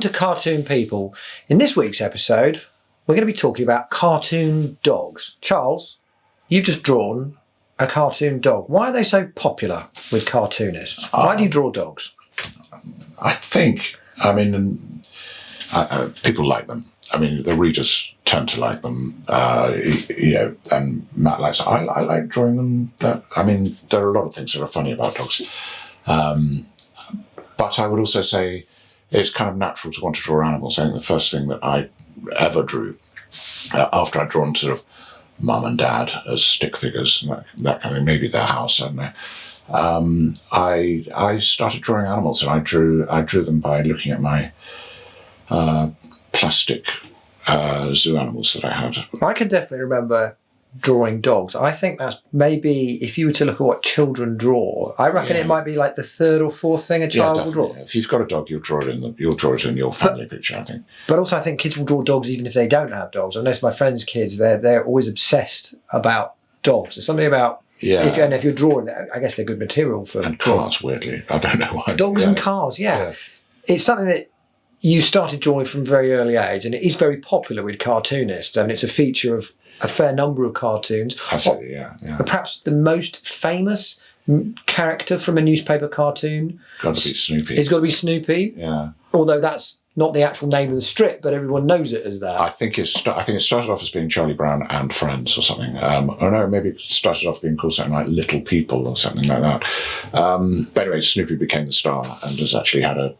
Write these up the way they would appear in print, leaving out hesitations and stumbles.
Welcome to Cartoon People. In this week's episode, we're going to be talking about cartoon dogs. Charles, you've just drawn a cartoon dog. Why are they so popular with cartoonists? Why do you draw dogs? I think, people like them. I mean, the readers tend to like them, and Matt likes it. I like drawing them. There are a lot of things that are funny about dogs. But I would also say it's kind of natural to want to draw animals. I think the first thing that I ever drew, after I'd drawn sort of mum and dad as stick figures, that kind of, maybe their house, I don't know. I started drawing animals, and I drew them by looking at my plastic zoo animals that I had. I can definitely remember drawing dogs. I think that's maybe, if you were to look at what children draw, I reckon it might be like the third or fourth thing a child will draw. If you've got a dog, you'll draw it in your family picture, I think. But also, I think kids will draw dogs even if they don't have dogs. I notice my friends' kids; they're always obsessed about dogs. There's something about if you're drawing, I guess they're good material for and cars. Weirdly, I don't know why. Dogs and cars, it's something that you started drawing from a very early age, and it is very popular with cartoonists. I mean, it's a feature of a fair number of cartoons. Absolutely, yeah. But perhaps the most famous character from a newspaper cartoon, got to be Snoopy. It's got to be Snoopy. Yeah. Although that's not the actual name of the strip, but everyone knows it as that. I think it started off as being Charlie Brown and Friends or something. Or no, maybe it started off being called something like Little People or something like that. But anyway, Snoopy became the star and has actually had a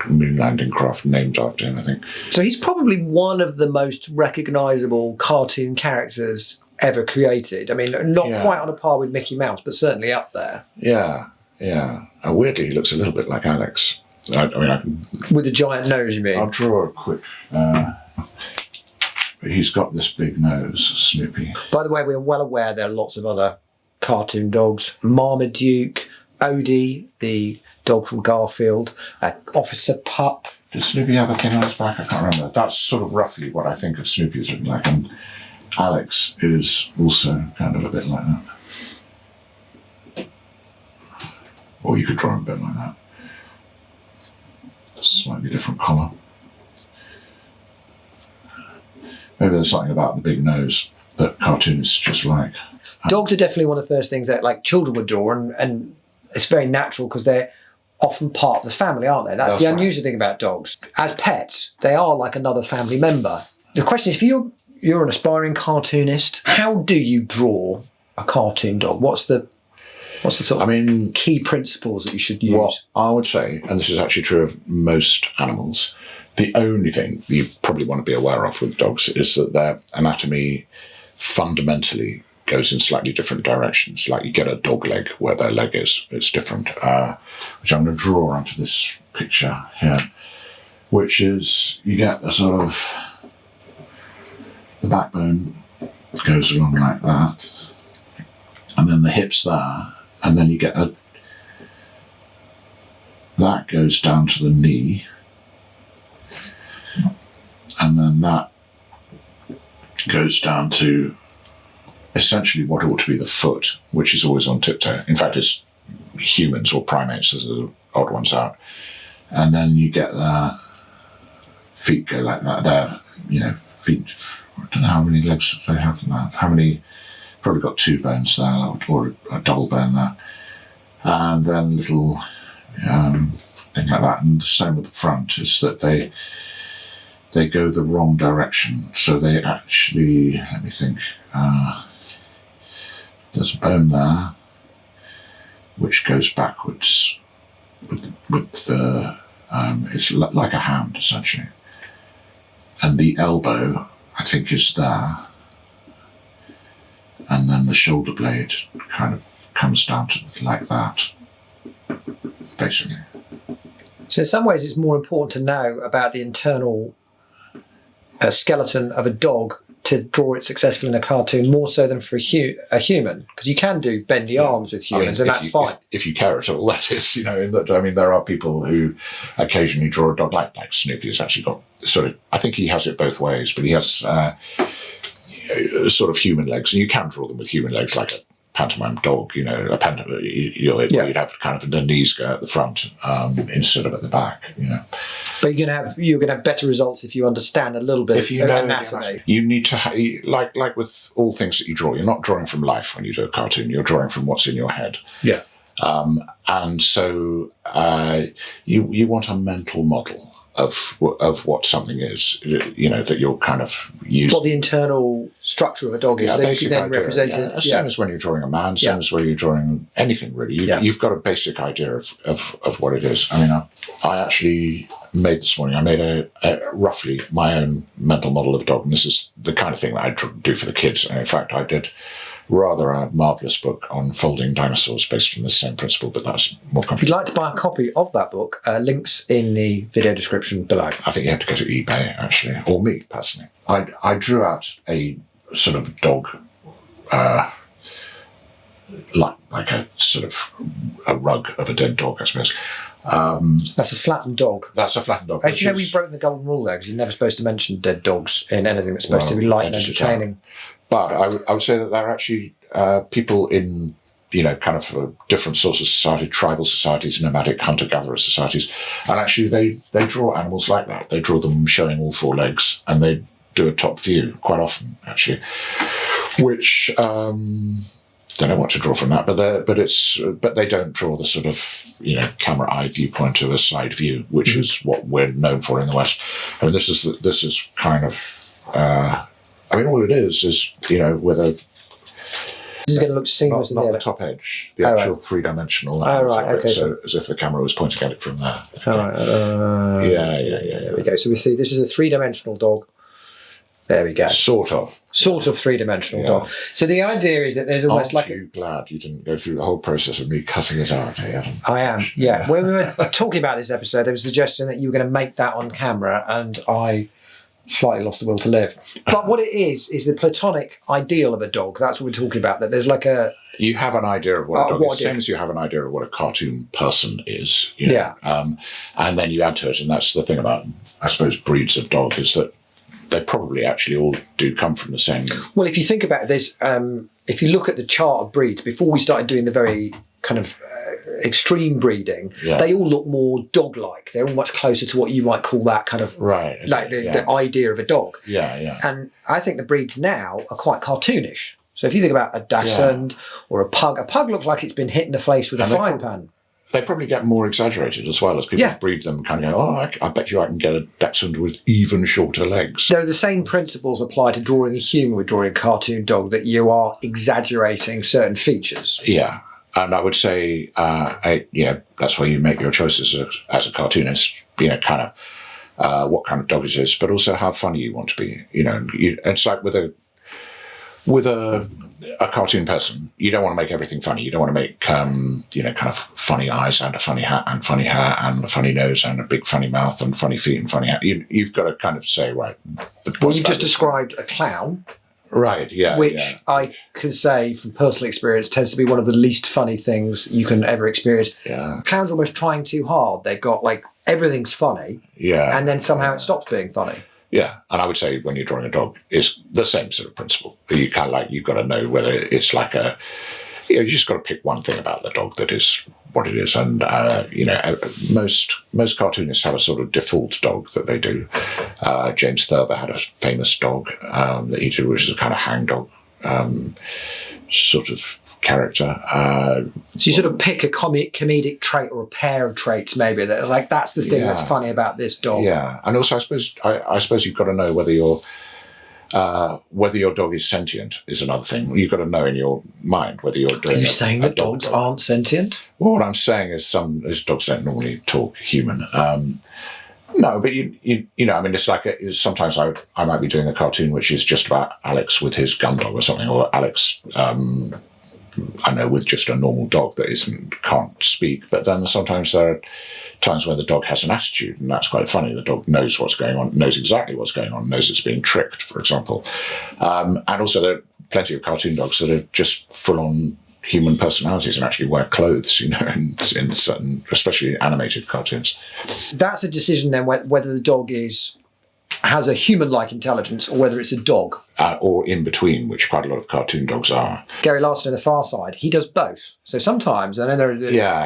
moon landing craft named after him, I think. So he's probably one of the most recognisable cartoon characters ever created. I mean, not quite on a par with Mickey Mouse, but certainly up there. Yeah. Weirdly, he looks a little bit like Alex. I can... With a giant nose, you mean? I'll draw a quick... he's got this big nose, Snoopy. By the way, we're well aware there are lots of other cartoon dogs. Marmaduke, Odie, the dog from Garfield, Officer Pup. Did Snoopy have a thing on his back? I can't remember. That's sort of roughly what I think of Snoopy as looking like, and Alex is also kind of a bit like that. Or you could draw him a bit like that. Slightly different colour. Maybe there's something about the big nose that cartoonists just like. Dogs are definitely one of the first things that children would draw, and it's very natural because they're often part of the family, aren't they? That's the unusual thing about dogs. As pets, they are like another family member. The question is, if you're an aspiring cartoonist, how do you draw a cartoon dog? What's the sort of key principles that you should use? Well, I would say, and this is actually true of most animals, the only thing you probably want to be aware of with dogs is that their anatomy fundamentally goes in slightly different directions. Like you get a dog leg where their leg is, it's different, which I'm going to draw onto this picture here, which is you get a sort of, the backbone goes along like that, and then the hips there, and then you get that goes down to the knee, and then that goes down to essentially what ought to be the foot, which is always on tiptoe. In fact, it's humans or primates as the odd ones out. And then you get their feet go like that. Their, feet, I don't know how many legs they have in that. Probably got 2 bones there, or a double bone there. And then little thing like that. And the same with the front is that they go the wrong direction. So they actually, let me think, there's a bone there which goes backwards with the, it's like a hand essentially. And the elbow, I think, is there. And then the shoulder blade kind of comes down to like that, basically. So in some ways it's more important to know about the internal skeleton of a dog to draw it successfully in a cartoon, more so than for a human, because you can do bendy arms with humans, and that's fine. If you care at all, that is, there are people who occasionally draw a dog like Snoopy has actually got sort of, I think he has it both ways, but he has sort of human legs, and you can draw them with human legs like a pantomime dog, you know, where you'd have kind of the knees go at the front instead of at the back, you know. But you're gonna have better results if you understand a little bit If you know anatomy. You need to like with all things that you draw, you're not drawing from life when you do a cartoon. You're drawing from what's in your head. Yeah. And so you want a mental model of what something is, you know, that you're kind of using. What the internal structure of a dog is, so you can then represent it. Same as when you're drawing a man, same as when you're drawing anything really. You've got a basic idea of what it is. I mean, I actually made this morning, I made a roughly my own mental model of a dog, and this is the kind of thing that I do for the kids. And in fact, I did rather a marvellous book on folding dinosaurs based on the same principle, but that's more complicated. If you'd like to buy a copy of that book, links in the video description below. I think you have to go to eBay, actually, or me, personally. I drew out a sort of dog, like a sort of a rug of a dead dog, I suppose. That's a flattened dog. That's a flattened dog. Actually, we've broken the golden rule there, because you're never supposed to mention dead dogs in anything that's supposed to be light and entertaining. But I would say that there are actually people in, you know, kind of different sorts of society, tribal societies, nomadic hunter-gatherer societies, and actually they draw animals like that. They draw them showing all four legs, and they do a top view quite often, actually, which don't know what to draw from that, but they don't draw the sort of, you know, camera eye viewpoint of a side view, which is what we're known for in the West. I mean, this is kind of. I mean, all it is, you know, with a... This is going to look seamless not in the top edge, the actual three-dimensional. So as if the camera was pointing at it from there. There we go. So we see this is a three-dimensional dog. There we go. Sort of three-dimensional dog. So the idea is that there's almost Aren't you glad you didn't go through the whole process of me cutting it out, Adam? I am, yeah. When we were talking about this episode, there was a suggestion that you were going to make that on camera, and I slightly lost the will to live. But what it is the platonic ideal of a dog. That's what we're talking about. That there's like a... You have an idea of what a dog is, same as you have an idea of what a cartoon person is. You know? And then you add to it, and that's the thing about, I suppose, breeds of dog, is that they probably actually all do come from the same... Well, if you think about it, there's... if you look at the chart of breeds, before we started doing the very kind of extreme breeding, they all look more dog-like. They're all much closer to what you might call that kind of... Right. Like the idea of a dog. Yeah. And I think the breeds now are quite cartoonish. So if you think about a dachshund or a pug looks like it's been hit in the face with a frying pan. They probably get more exaggerated as well as people breed them, kind of go, I bet you I can get a dachshund with even shorter legs. There are the same principles apply to drawing a human with drawing a cartoon dog, that you are exaggerating certain features. Yeah. And I would say, you know, that's why you make your choices as a cartoonist, you know, kind of what kind of dog it is, but also how funny you want to be. You know, it's like with a cartoon person, you don't want to make everything funny. You don't want to make, you know, kind of funny eyes and a funny hat and funny hair and a funny nose and a big funny mouth and funny feet and funny hat. You've got to kind of say, right. Well, you've just described a clown. Right, yeah. Which I can say from personal experience tends to be one of the least funny things you can ever experience. Yeah. Clowns are almost trying too hard. They've got like everything's funny. Yeah. And then somehow it stops being funny. Yeah. And I would say when you're drawing a dog, it's the same sort of principle. You kind of like, you've got to know whether it's like you just got to pick one thing about the dog that is what it is. And, you know, most cartoonists have a sort of default dog that they do. James Thurber had a famous dog that he did, which is a kind of hangdog sort of character. So you sort of pick a comedic trait or a pair of traits, maybe, that like that's the thing that's funny about this dog. Yeah. And also I suppose you've got to know whether your dog is sentient is another thing. You've got to know in your mind whether you're doing. Are you saying that dogs aren't sentient? Well, what I'm saying is dogs don't normally talk human. No, but you know, I mean, it's like sometimes I might be doing a cartoon which is just about Alex with his gun dog or something, or Alex, I know, with just a normal dog that can't speak. But then sometimes there are times where the dog has an attitude, and that's quite funny. The dog knows what's going on, knows exactly what's going on, knows it's being tricked, for example. And also there are plenty of cartoon dogs that are just full-on human personalities and actually wear clothes, you know, in certain, especially animated cartoons. That's a decision then whether the dog is has a human-like intelligence or whether it's a dog. Or in between, which quite a lot of cartoon dogs are. Gary Larson in The Far Side, he does both. So sometimes, and then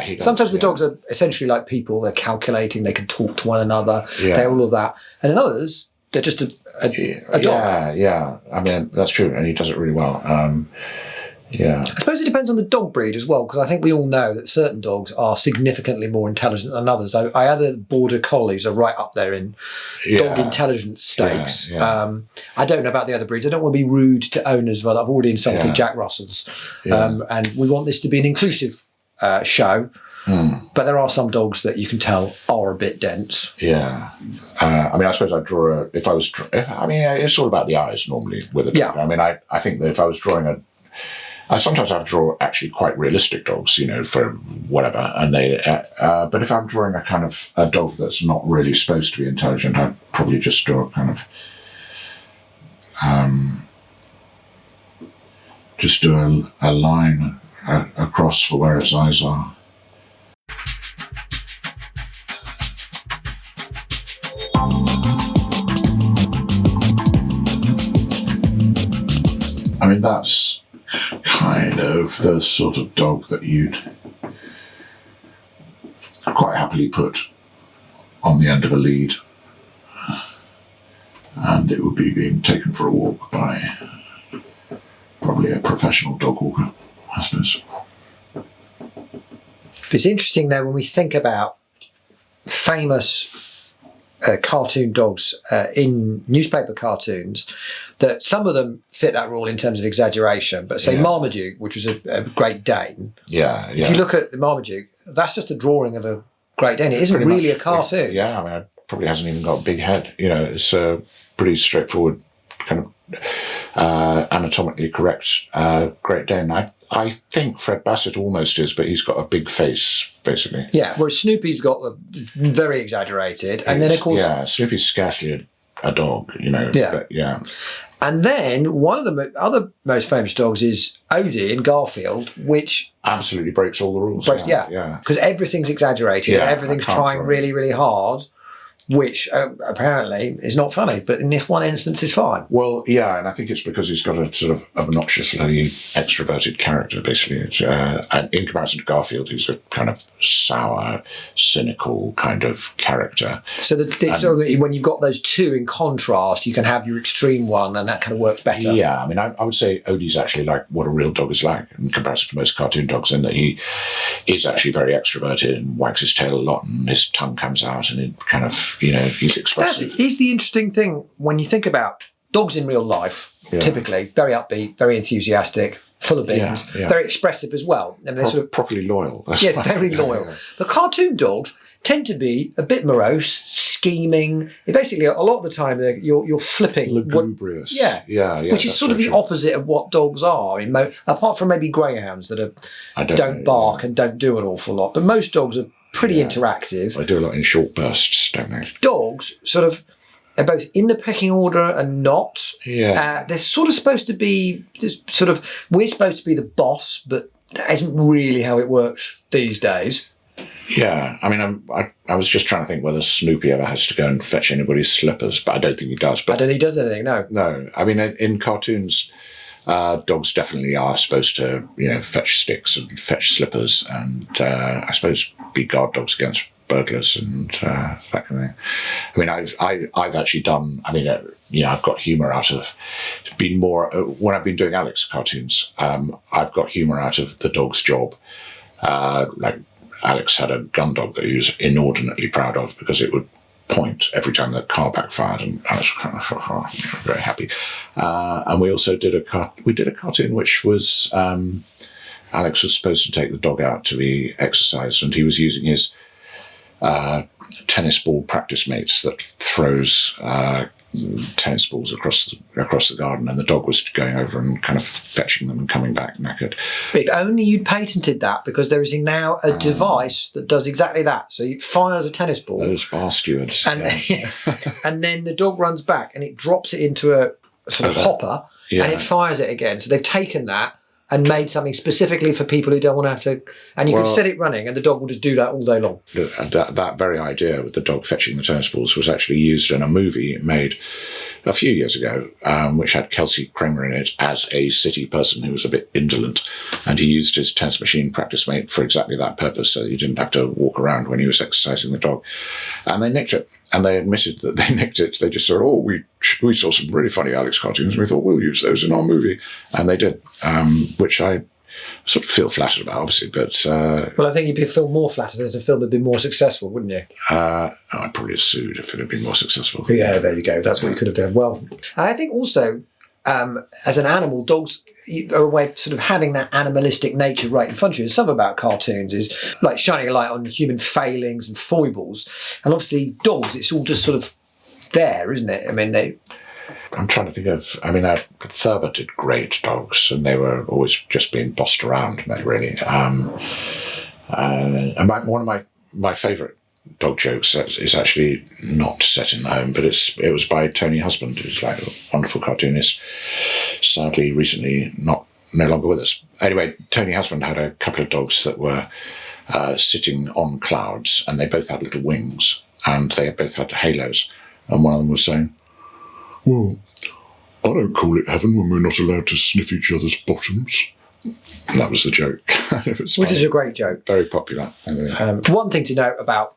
he does, sometimes the dogs are essentially like people. They're calculating, they can talk to one another, Yeah. they're all of that. And in others, they're just a dog. Yeah. I mean, that's true, and he does it really well. Yeah. I suppose it depends on the dog breed as well, because I think we all know that certain dogs are significantly more intelligent than others. I other border collies are right up there in dog intelligence stakes. Yeah. I don't know about the other breeds. I don't want to be rude to owners, but I've already insulted Jack Russells. And we want this to be an inclusive show. But there are some dogs that you can tell are a bit dense. Yeah. I mean, I suppose I'd draw it's all about the eyes normally with a dog. Yeah. I mean, I think that if I was drawing sometimes I draw actually quite realistic dogs, for whatever, and but if I'm drawing a kind of a dog that's not really supposed to be intelligent, I'd probably just draw a kind of, just do a line across for where its eyes are. I mean, that's kind of the sort of dog that you'd quite happily put on the end of a lead, and it would be being taken for a walk by probably a professional dog walker, I suppose. It's interesting though when we think about famous cartoon dogs in newspaper cartoons, that some of them fit that rule in terms of exaggeration. But say Marmaduke, which was a Great Dane. If you look at the Marmaduke, that's just a drawing of a Great Dane. It isn't really a cartoon. I mean, it probably hasn't even got a big head. It's a pretty straightforward kind of anatomically correct Great Dane. I think Fred Bassett almost is, but he's got a big face, basically. Yeah, whereas Snoopy's got the very exaggerated. And then, of course... Yeah, Snoopy's scarcely a dog, But, And then one of the other most famous dogs is Odie in Garfield, which... absolutely breaks all the rules. Because everything's exaggerated. Everything's trying really, really hard, which apparently is not funny, but in this one instance is fine. Well, and I think it's because he's got a sort of obnoxiously extroverted character, basically. And in comparison to Garfield, he's a kind of sour, cynical kind of character. So when you've got those two in contrast, you can have your extreme one, and that kind of works better. Yeah, I mean, I would say Odie's actually like what a real dog is like in comparison to most cartoon dogs, in that he is actually very extroverted and wags his tail a lot, and his tongue comes out, and it kind of, he's expressive. That's the interesting thing when you think about dogs in real life, typically very upbeat, very enthusiastic, full of beans, very expressive as well. And they're sort of properly loyal. Very loyal. Yeah. But cartoon dogs tend to be a bit morose, scheming. Basically, a lot of the time, you're flipping. Lugubrious. Which is sort of the opposite of what dogs are, apart from maybe greyhounds that don't bark and don't do an awful lot. But most dogs are pretty interactive. They do a lot in short bursts, don't they? Dogs sort of are both in the pecking order and not. They're sort of supposed to be we're supposed to be the boss, but that isn't really how it works these days. Yeah, I mean, I was just trying to think whether Snoopy ever has to go and fetch anybody's slippers, but I don't think he does. But I don't think he does anything, no. No, I mean, in cartoons, dogs definitely are supposed to, fetch sticks and fetch slippers, and I suppose be guard dogs against burglars and that kind of thing. I mean, I've actually done. I mean, I've got humour out of being more when I've been doing Alex cartoons. I've got humour out of the dog's job. Like Alex had a gun dog that he was inordinately proud of because it would point every time the car backfired, and Alex was kind of very happy. And we also did a cartoon which was Alex was supposed to take the dog out to be exercised, and he was using his tennis ball practice mates that throws tennis balls across the garden, and the dog was going over and kind of fetching them and coming back knackered. But if only you'd patented that, because there is now a device that does exactly that. So it fires a tennis ball. Those bar stewards. And, and then the dog runs back and it drops it into a sort of hopper and it fires it again. So they've taken that and made something specifically for people who don't want to have to, and you can set it running and the dog will just do that all day long. That very idea with the dog fetching the tennis balls was actually used in a movie made a few years ago, which had Kelsey Kramer in it as a city person who was a bit indolent, and he used his tennis machine practice mate for exactly that purpose, so he didn't have to walk around when he was exercising the dog. And they nicked it, and they admitted that they nicked it. They just said, we saw some really funny Alex cartoons, and we thought we'll use those in our movie, and they did, which I sort of feel flattered about, obviously, but... well, I think you'd feel more flattered if the film had been more successful, wouldn't you? I'd probably have sued if it had been more successful. Yeah, there you go. That's what you could have done. Well, I think also, as an animal, dogs are a way of sort of having that animalistic nature right in front of you. Some about cartoons is like shining a light on human failings and foibles. And obviously, dogs, it's all just sort of there, isn't it? I mean, I'm trying to think of... I mean, Thurber did great dogs, and they were always just being bossed around, really. And one of my favourite dog jokes is actually not set in the home, but it was by Tony Husband, who's like a wonderful cartoonist. Sadly, recently no longer with us. Anyway, Tony Husband had a couple of dogs that were sitting on clouds, and they both had little wings, and they both had halos. And one of them was saying, "Well, I don't call it heaven when we're not allowed to sniff each other's bottoms." And that was the joke. Which is a great joke. Very popular. One thing to note about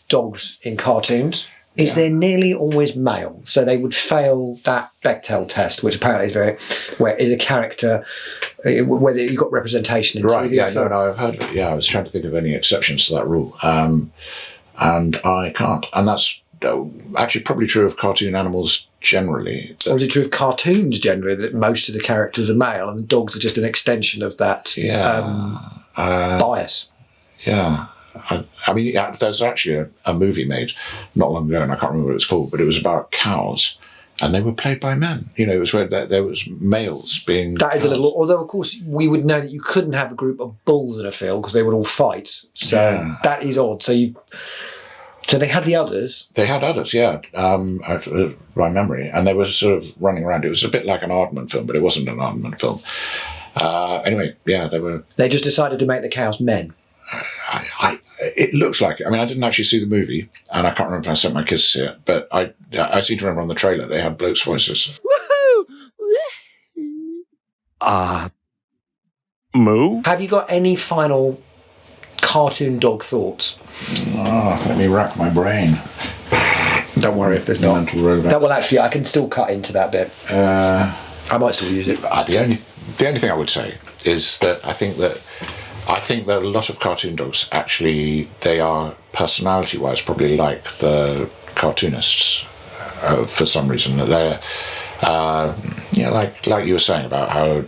dogs in cartoons is they're nearly always male. So they would fail that Bechdel test, which apparently is where is a character, whether you've got representation in right, TV. Yeah, no, I've heard of it. Yeah, I was trying to think of any exceptions to that rule. And I can't. And that's actually probably true of cartoon animals generally. Or is it true of cartoons generally, that most of the characters are male and the dogs are just an extension of that bias? Yeah. I mean, there's actually a movie made not long ago, and I can't remember what it was called, but it was about cows, and they were played by men. You know, it was where there was males being... That is a little... Although, of course, we would know that you couldn't have a group of bulls in a field because they would all fight. So that is odd. So they had the others. They had others, yeah, by memory. And they were sort of running around. It was a bit like an Aardman film, but it wasn't an Aardman film. Anyway, yeah, they were... They just decided to make the cows men. It looks like it. I mean, I didn't actually see the movie, and I can't remember if I sent my kids to see it, but I seem to remember on the trailer they had blokes' voices. Woohoo! Moo? Have you got any final cartoon dog thoughts? Let me rack my brain. Don't worry if there's not. Mental robot. That will actually, I can still cut into that bit. I might still use it. The only thing I would say is that I think that a lot of cartoon dogs actually, they are personality-wise probably like the cartoonists for some reason. They're like you were saying about how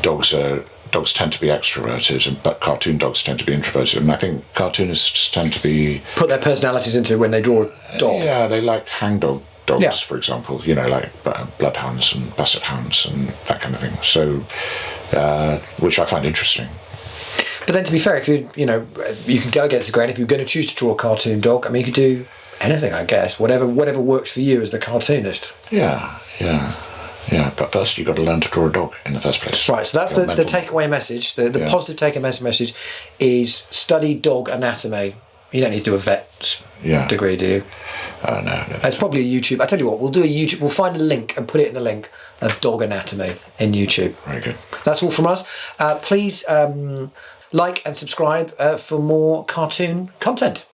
dogs tend to be extroverted, but cartoon dogs tend to be introverted. And I think cartoonists tend to be... Put their personalities into when they draw a dog. Yeah, they like hangdog dogs, for example, you know, like bloodhounds and basset hounds and that kind of thing. So, which I find interesting. But then to be fair, if you can go against the grain. If you're going to choose to draw a cartoon dog, I mean, you could do anything, I guess. Whatever works for you as the cartoonist. Yeah. But first you've got to learn to draw a dog in the first place. Right, so that's the takeaway message. The positive takeaway message is study dog anatomy. You don't need to do a vet degree, do you? No. It's probably a YouTube. I tell you what, we'll do a YouTube. We'll find a link and put it in the link of dog anatomy in YouTube. Very good. That's all from us. Please like and subscribe for more cartoon content.